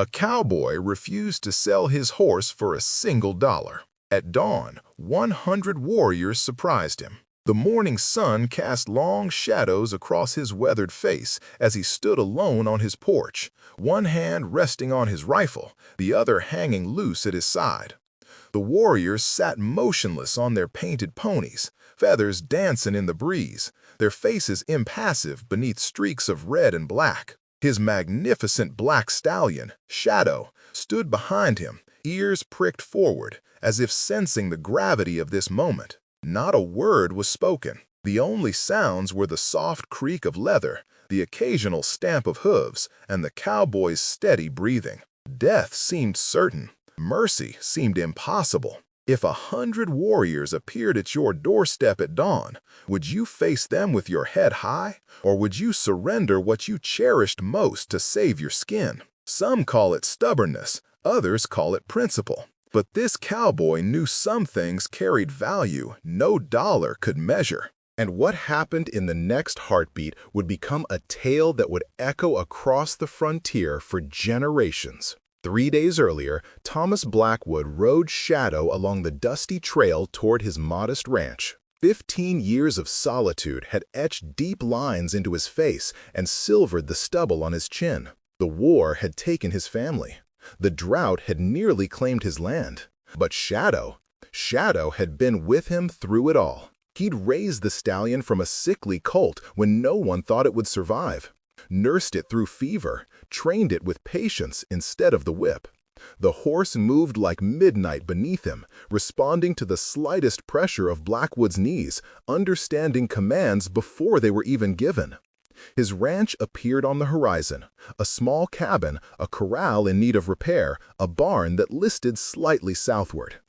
A cowboy refused to sell his horse for a single dollar. At dawn, 100 warriors surprised him. The morning sun cast long shadows across his weathered face as he stood alone on his porch, one hand resting on his rifle, the other hanging loose at his side. The warriors sat motionless on their painted ponies, feathers dancing in the breeze, their faces impassive beneath streaks of red and black. His magnificent black stallion, Shadow, stood behind him, ears pricked forward, as if sensing the gravity of this moment. Not a word was spoken. The only sounds were the soft creak of leather, the occasional stamp of hooves, and the cowboy's steady breathing. Death seemed certain. Mercy seemed impossible. If 100 warriors appeared at your doorstep at dawn, would you face them with your head high, or would you surrender what you cherished most to save your skin? Some call it stubbornness, others call it principle. But this cowboy knew some things carried value no dollar could measure. And what happened in the next heartbeat would become a tale that would echo across the frontier for generations. 3 days earlier, Thomas Blackwood rode Shadow along the dusty trail toward his modest ranch. 15 years of solitude had etched deep lines into his face and silvered the stubble on his chin. The war had taken his family. The drought had nearly claimed his land. But Shadow had been with him through it all. He'd raised the stallion from a sickly colt when no one thought it would survive, nursed it through fever, trained it with patience instead of the whip. The horse moved like midnight beneath him, responding to the slightest pressure of Blackwood's knees, understanding commands before they were even given. His ranch appeared on the horizon, a small cabin, a corral in need of repair, a barn that listed slightly southward.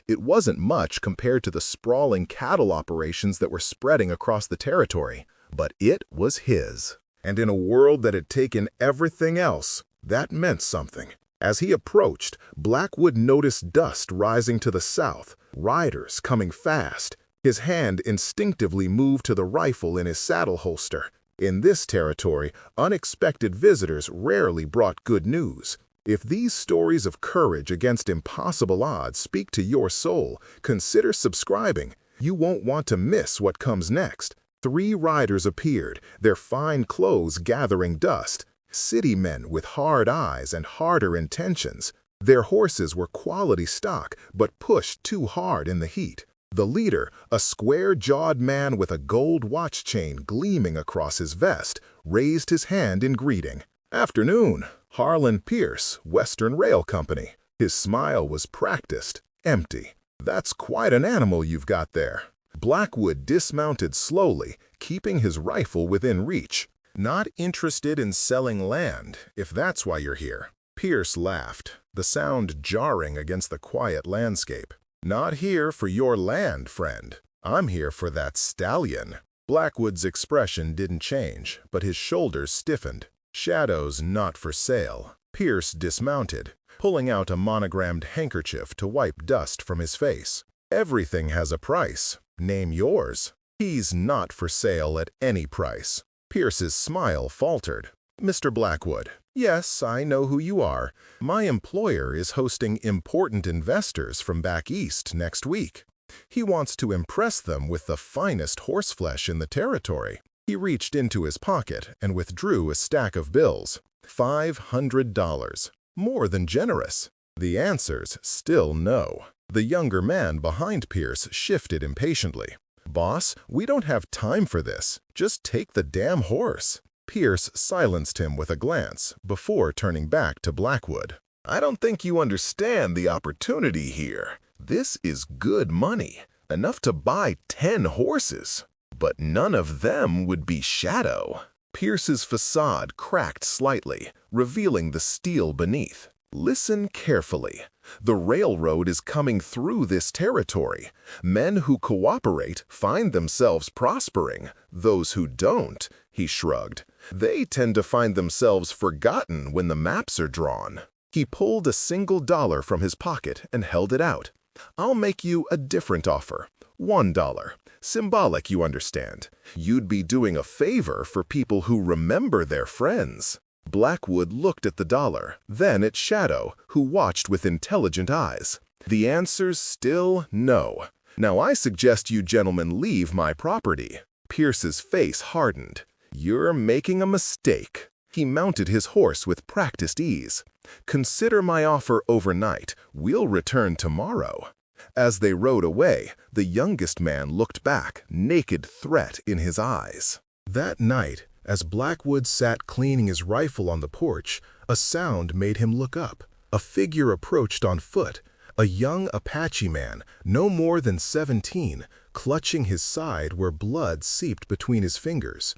It wasn't much compared to the sprawling cattle operations that were spreading across the territory, but it was his. And in a world that had taken everything else, that meant something. As he approached, Blackwood noticed dust rising to the south, riders coming fast. His hand instinctively moved to the rifle in his saddle holster. In this territory, unexpected visitors rarely brought good news. If these stories of courage against impossible odds speak to your soul, consider subscribing. You won't want to miss what comes next. 3 riders appeared, their fine clothes gathering dust. City men with hard eyes and harder intentions. Their horses were quality stock, but pushed too hard in the heat. The leader, a square-jawed man with a gold watch chain gleaming across his vest, raised his hand in greeting. "Afternoon, Harlan Pierce, Western Rail Company." His smile was practiced, empty. "That's quite an animal you've got there." Blackwood dismounted slowly, keeping his rifle within reach. "Not interested in selling land, if that's why you're here." Pierce laughed, the sound jarring against the quiet landscape. "Not here for your land, friend. I'm here for that stallion." Blackwood's expression didn't change, but his shoulders stiffened. "Shadow's not for sale." Pierce dismounted, pulling out a monogrammed handkerchief to wipe dust from his face. "Everything has a price. Name yours." "He's not for sale at any price." Pierce's smile faltered. "Mr. Blackwood, yes, I know who you are. My employer is hosting important investors from back east next week. He wants to impress them with the finest horseflesh in the territory." He reached into his pocket and withdrew a stack of bills. $500. More than generous. The answer's still no. The younger man behind Pierce shifted impatiently. "Boss, we don't have time for this. Just take the damn horse." Pierce silenced him with a glance before turning back to Blackwood. "I don't think you understand the opportunity here. This is good money, enough to buy 10 horses. But none of them would be Shadow." Pierce's facade cracked slightly, revealing the steel beneath. "Listen carefully. The railroad is coming through this territory. Men who cooperate find themselves prospering. Those who don't," he shrugged, "they tend to find themselves forgotten when the maps are drawn." He pulled a single dollar from his pocket and held it out. "I'll make you a different offer. $1. Symbolic, you understand. You'd be doing a favor for people who remember their friends." Blackwood looked at the dollar, then at Shadow, who watched with intelligent eyes. The answer's still no. Now I suggest you gentlemen leave my property. Pierce's face hardened. You're making a mistake. He mounted his horse with practiced ease. Consider my offer overnight. We'll return tomorrow. As they rode away, the youngest man looked back, naked threat in his eyes. That night, as Blackwood sat cleaning his rifle on the porch, a sound made him look up. A figure approached on foot, a young Apache man, no more than 17, clutching his side where blood seeped between his fingers.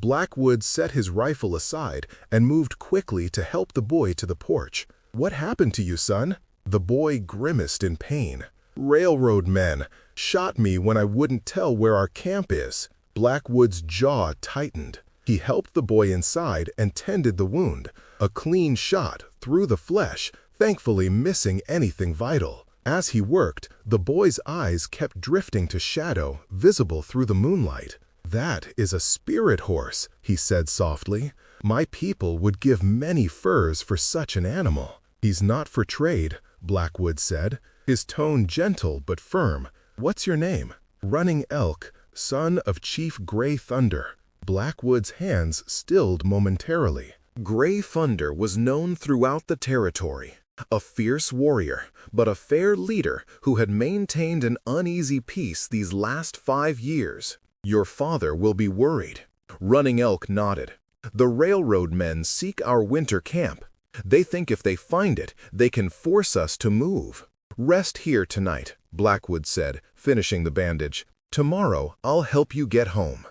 Blackwood set his rifle aside and moved quickly to help the boy to the porch. "What happened to you, son?" The boy grimaced in pain. "Railroad men shot me when I wouldn't tell where our camp is." Blackwood's jaw tightened. He helped the boy inside and tended the wound. A clean shot through the flesh, thankfully missing anything vital. As he worked, the boy's eyes kept drifting to Shadow, visible through the moonlight. "That is a spirit horse," he said softly. "My people would give many furs for such an animal." "He's not for trade," Blackwood said, his tone gentle but firm. "What's your name?" "Running Elk, son of Chief Gray Thunder." Blackwood's hands stilled momentarily. Gray Thunder was known throughout the territory. A fierce warrior, but a fair leader who had maintained an uneasy peace these last 5 years. "Your father will be worried." Running Elk nodded. "The railroad men seek our winter camp. They think if they find it, they can force us to move." "Rest here tonight," Blackwood said, finishing the bandage. "Tomorrow I'll help you get home."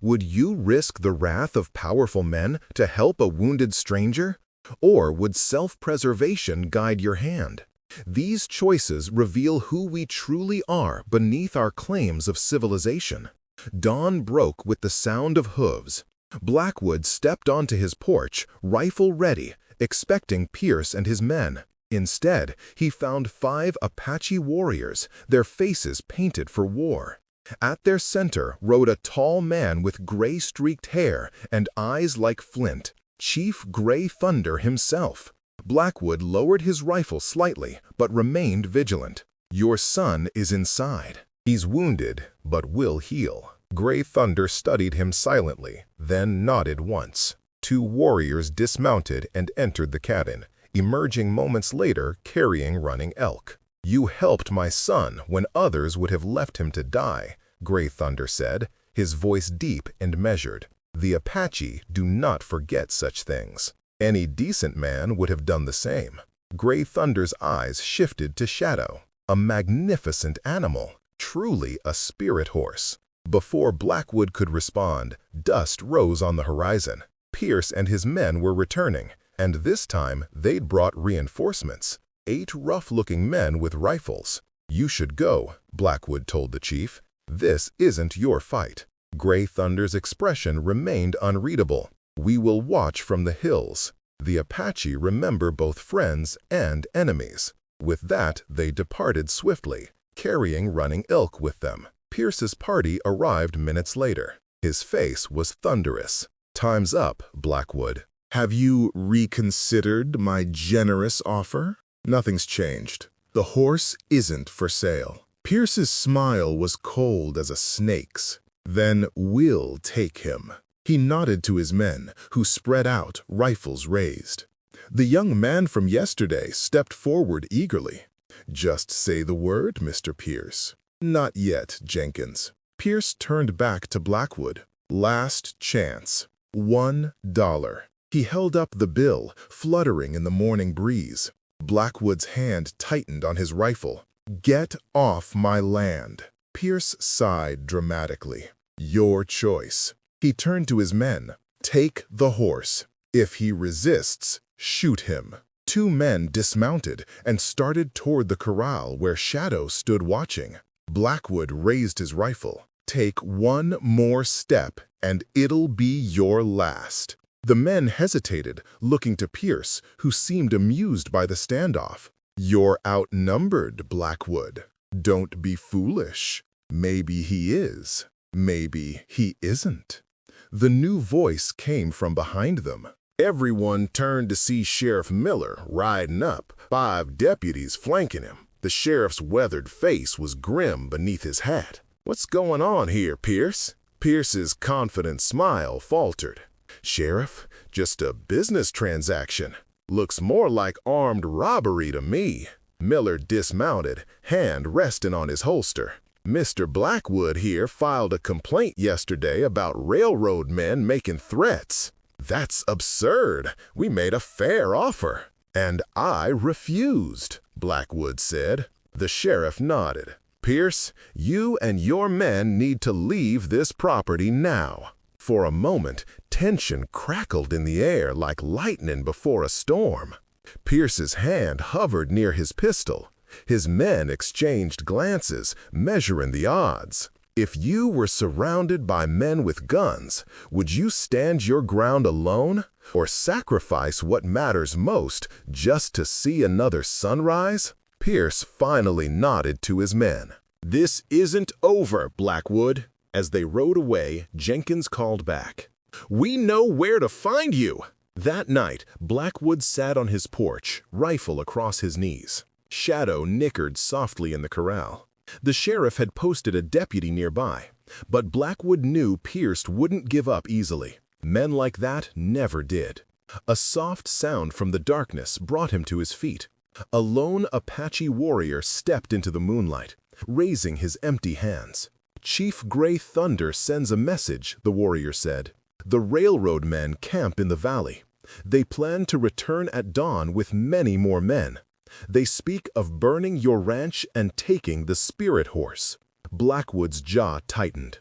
Would you risk the wrath of powerful men to help a wounded stranger? Or would self-preservation guide your hand? These choices reveal who we truly are beneath our claims of civilization. Dawn broke with the sound of hooves. Blackwood stepped onto his porch, rifle ready, expecting Pierce and his men. Instead, he found 5 Apache warriors, their faces painted for war. At their center rode a tall man with gray-streaked hair and eyes like flint, Chief Gray Thunder himself. Blackwood lowered his rifle slightly, but remained vigilant. "Your son is inside. He's wounded, but will heal." Gray Thunder studied him silently, then nodded once. 2 warriors dismounted and entered the cabin, emerging moments later carrying Running Elk. "You helped my son when others would have left him to die," Gray Thunder said, his voice deep and measured. "The Apache do not forget such things. Any decent man would have done the same." Gray Thunder's eyes shifted to Shadow, a magnificent animal, truly a spirit horse. Before Blackwood could respond, dust rose on the horizon. Pierce and his men were returning, and this time they'd brought reinforcements. 8 rough-looking men with rifles. "You should go," Blackwood told the chief. "This isn't your fight." Gray Thunder's expression remained unreadable. "We will watch from the hills." The Apache remember both friends and enemies. With that, they departed swiftly, carrying Running Elk with them. Pierce's party arrived minutes later. His face was thunderous. "Time's up, Blackwood. Have you reconsidered my generous offer?" "Nothing's changed. The horse isn't for sale." Pierce's smile was cold as a snake's. "Then we'll take him." He nodded to his men, who spread out, rifles raised. The young man from yesterday stepped forward eagerly. "Just say the word, Mr. Pierce." "Not yet, Jenkins." Pierce turned back to Blackwood. "Last chance. $1. He held up the bill, fluttering in the morning breeze. Blackwood's hand tightened on his rifle. "Get off my land." Pierce sighed dramatically. "Your choice." He turned to his men. "Take the horse. If he resists, shoot him." 2 men dismounted and started toward the corral where Shadow stood watching. Blackwood raised his rifle. "Take one more step, and it'll be your last." The men hesitated, looking to Pierce, who seemed amused by the standoff. "You're outnumbered, Blackwood. Don't be foolish. Maybe he is. Maybe he isn't." The new voice came from behind them. Everyone turned to see Sheriff Miller riding up, 5 deputies flanking him. The sheriff's weathered face was grim beneath his hat. "What's going on here, Pierce?" Pierce's confident smile faltered. "Sheriff, just a business transaction. Looks more like armed robbery to me." Miller dismounted, hand resting on his holster. "Mr. Blackwood here filed a complaint yesterday about railroad men making threats." "That's absurd. We made a fair offer." "And I refused," Blackwood said. The sheriff nodded. "Pierce, you and your men need to leave this property now." For a moment, tension crackled in the air like lightning before a storm. Pierce's hand hovered near his pistol. His men exchanged glances, measuring the odds. If you were surrounded by men with guns, would you stand your ground alone, or sacrifice what matters most just to see another sunrise? Pierce finally nodded to his men. "This isn't over, Blackwood." As they rode away, Jenkins called back, "We know where to find you." That night, Blackwood sat on his porch, rifle across his knees. Shadow nickered softly in the corral. The sheriff had posted a deputy nearby, but Blackwood knew Pierce wouldn't give up easily. Men like that never did. A soft sound from the darkness brought him to his feet. A lone Apache warrior stepped into the moonlight, raising his empty hands. "Chief Gray Thunder sends a message," the warrior said. "The railroad men camp in the valley. They plan to return at dawn with many more men. They speak of burning your ranch and taking the spirit horse." Blackwood's jaw tightened.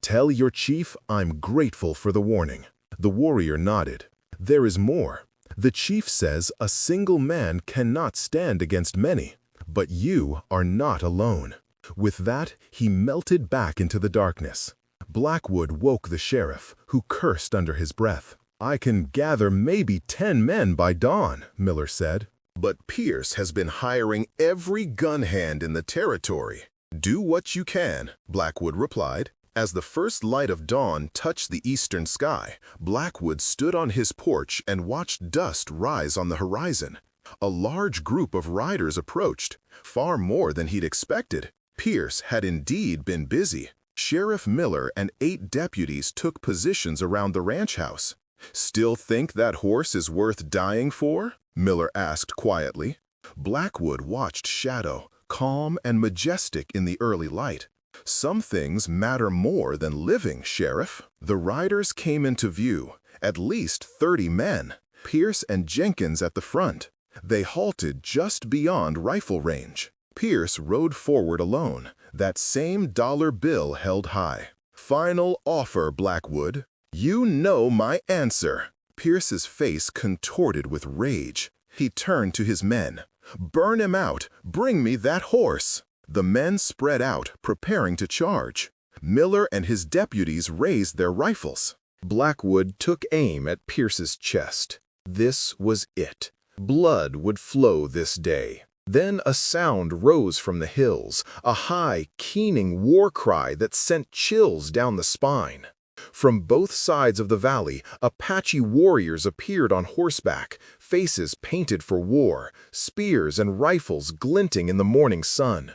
"Tell your chief I'm grateful for the warning." The warrior nodded. "There is more. The chief says a single man cannot stand against many, but you are not alone." With that, he melted back into the darkness. Blackwood woke the sheriff, who cursed under his breath. "I can gather maybe 10 men by dawn," Miller said. "But Pierce has been hiring every gun hand in the territory." "Do what you can," Blackwood replied. As the first light of dawn touched the eastern sky, Blackwood stood on his porch and watched dust rise on the horizon. A large group of riders approached, far more than he'd expected. Pierce had indeed been busy. Sheriff Miller and 8 deputies took positions around the ranch house. "Still think that horse is worth dying for?" Miller asked quietly. Blackwood watched Shadow, calm and majestic in the early light. "Some things matter more than living, Sheriff." The riders came into view, at least 30 men, Pierce and Jenkins at the front. They halted just beyond rifle range. Pierce rode forward alone, that same dollar bill held high. "Final offer, Blackwood." "You know my answer." Pierce's face contorted with rage. He turned to his men. "Burn him out! Bring me that horse!" The men spread out, preparing to charge. Miller and his deputies raised their rifles. Blackwood took aim at Pierce's chest. This was it. Blood would flow this day. Then a sound rose from the hills, a high, keening war cry that sent chills down the spine. From both sides of the valley, Apache warriors appeared on horseback, faces painted for war, spears and rifles glinting in the morning sun.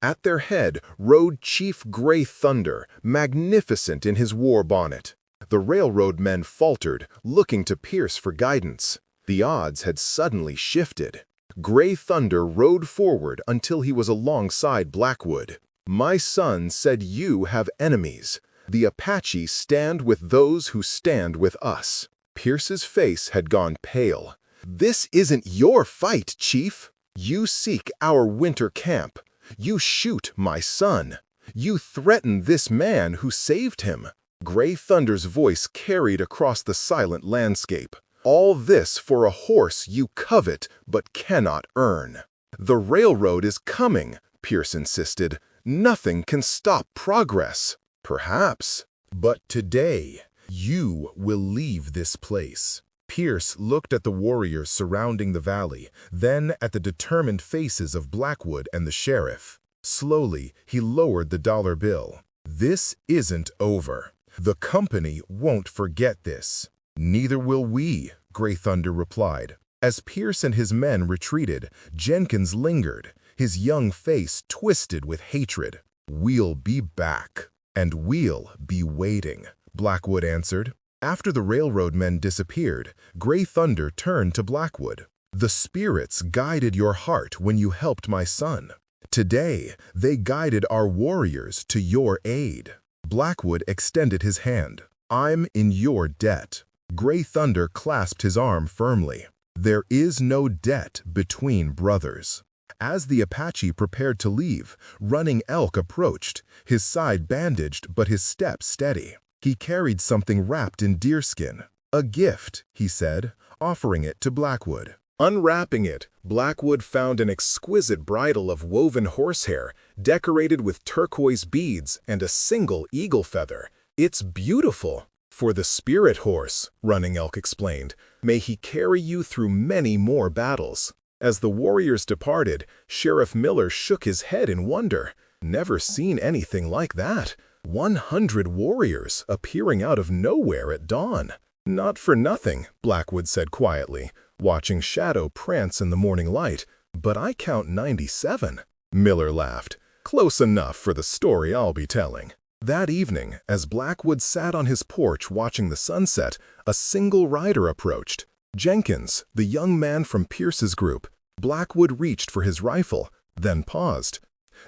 At their head rode Chief Gray Thunder, magnificent in his war bonnet. The railroad men faltered, looking to Pierce for guidance. The odds had suddenly shifted. Gray Thunder rode forward until he was alongside Blackwood. "My son said you have enemies. The Apache stand with those who stand with us." Pierce's face had gone pale. "This isn't your fight, Chief. You seek our winter camp. You shoot my son. You threaten this man who saved him." Gray Thunder's voice carried across the silent landscape. "All this for a horse you covet but cannot earn." "The railroad is coming," Pierce insisted. "Nothing can stop progress." "Perhaps, but today you will leave this place." Pierce looked at the warriors surrounding the valley, then at the determined faces of Blackwood and the sheriff. Slowly, he lowered the dollar bill. "This isn't over. The company won't forget this." "Neither will we," Gray Thunder replied. As Pierce and his men retreated, Jenkins lingered, his young face twisted with hatred. "We'll be back, and we'll be waiting," Blackwood answered. After the railroad men disappeared, Gray Thunder turned to Blackwood. "The spirits guided your heart when you helped my son. Today, they guided our warriors to your aid." Blackwood extended his hand. "I'm in your debt." Gray Thunder clasped his arm firmly. "There is no debt between brothers." As the Apache prepared to leave, Running Elk approached, his side bandaged but his step steady. He carried something wrapped in deerskin. "A gift," he said, offering it to Blackwood. Unwrapping it, Blackwood found an exquisite bridle of woven horsehair, decorated with turquoise beads and a single eagle feather. "It's beautiful." "For the spirit horse," Running Elk explained. "May he carry you through many more battles." As the warriors departed, Sheriff Miller shook his head in wonder. Never seen anything like that. 100 warriors appearing out of nowhere at dawn. "Not for nothing," Blackwood said quietly, watching Shadow prance in the morning light. "But I count 97. Miller laughed. "Close enough for the story I'll be telling." That evening, as Blackwood sat on his porch watching the sunset, a single rider approached. Jenkins, the young man from Pierce's group. Blackwood reached for his rifle, then paused.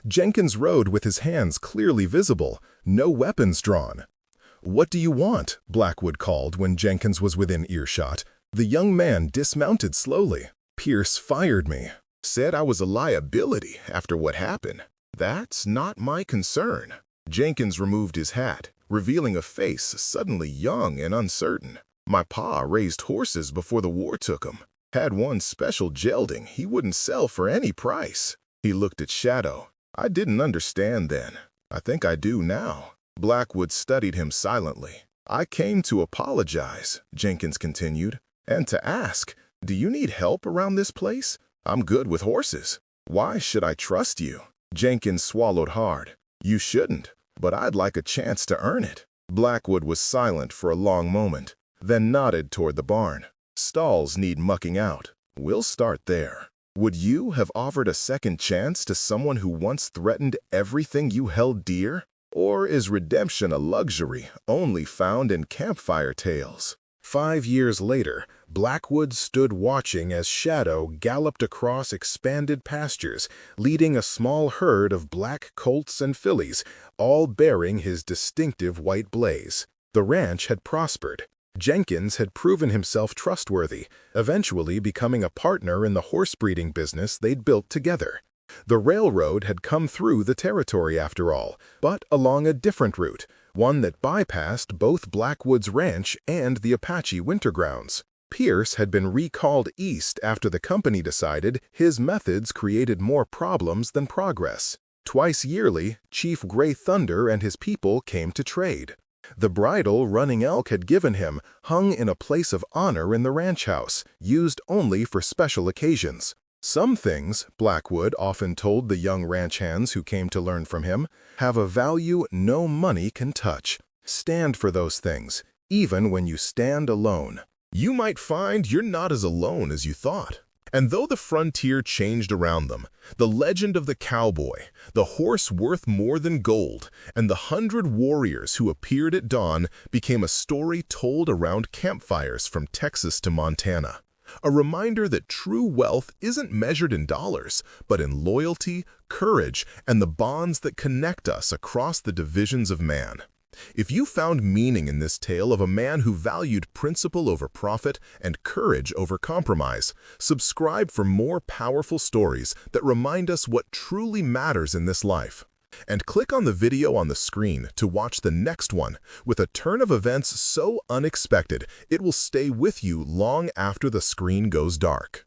Jenkins rode with his hands clearly visible, no weapons drawn. "What do you want?" Blackwood called when Jenkins was within earshot. The young man dismounted slowly. "Pierce fired me. Said I was a liability after what happened. That's not my concern." Jenkins removed his hat, revealing a face suddenly young and uncertain. "My pa raised horses before the war took 'em. Had one special gelding he wouldn't sell for any price." He looked at Shadow. "I didn't understand then. I think I do now." Blackwood studied him silently. "I came to apologize," Jenkins continued, "and to ask, do you need help around this place? I'm good with horses. Why should I trust you?" Jenkins swallowed hard. "You shouldn't, but I'd like a chance to earn it." Blackwood was silent for a long moment, then nodded toward the barn. "Stalls need mucking out. We'll start there. Would you have offered a second chance to someone who once threatened everything you held dear? Or is redemption a luxury only found in campfire tales?" 5 years later, Blackwood stood watching as Shadow galloped across expanded pastures, leading a small herd of black colts and fillies, all bearing his distinctive white blaze. The ranch had prospered. Jenkins had proven himself trustworthy, eventually becoming a partner in the horse breeding business they'd built together. The railroad had come through the territory after all, but along a different route, one that bypassed both Blackwood's ranch and the Apache winter grounds. Pierce had been recalled east after the company decided his methods created more problems than progress. Twice yearly, Chief Gray Thunder and his people came to trade. The bridle Running Elk had given him hung in a place of honor in the ranch house, used only for special occasions. "Some things," Blackwood often told the young ranch hands who came to learn from him, "have a value no money can touch. Stand for those things, even when you stand alone. You might find you're not as alone as you thought." And though the frontier changed around them, the legend of the cowboy, the horse worth more than gold, and the 100 warriors who appeared at dawn became a story told around campfires from Texas to Montana. A reminder that true wealth isn't measured in dollars, but in loyalty, courage, and the bonds that connect us across the divisions of man. If you found meaning in this tale of a man who valued principle over profit and courage over compromise, subscribe for more powerful stories that remind us what truly matters in this life. And click on the video on the screen to watch the next one with a turn of events so unexpected it will stay with you long after the screen goes dark.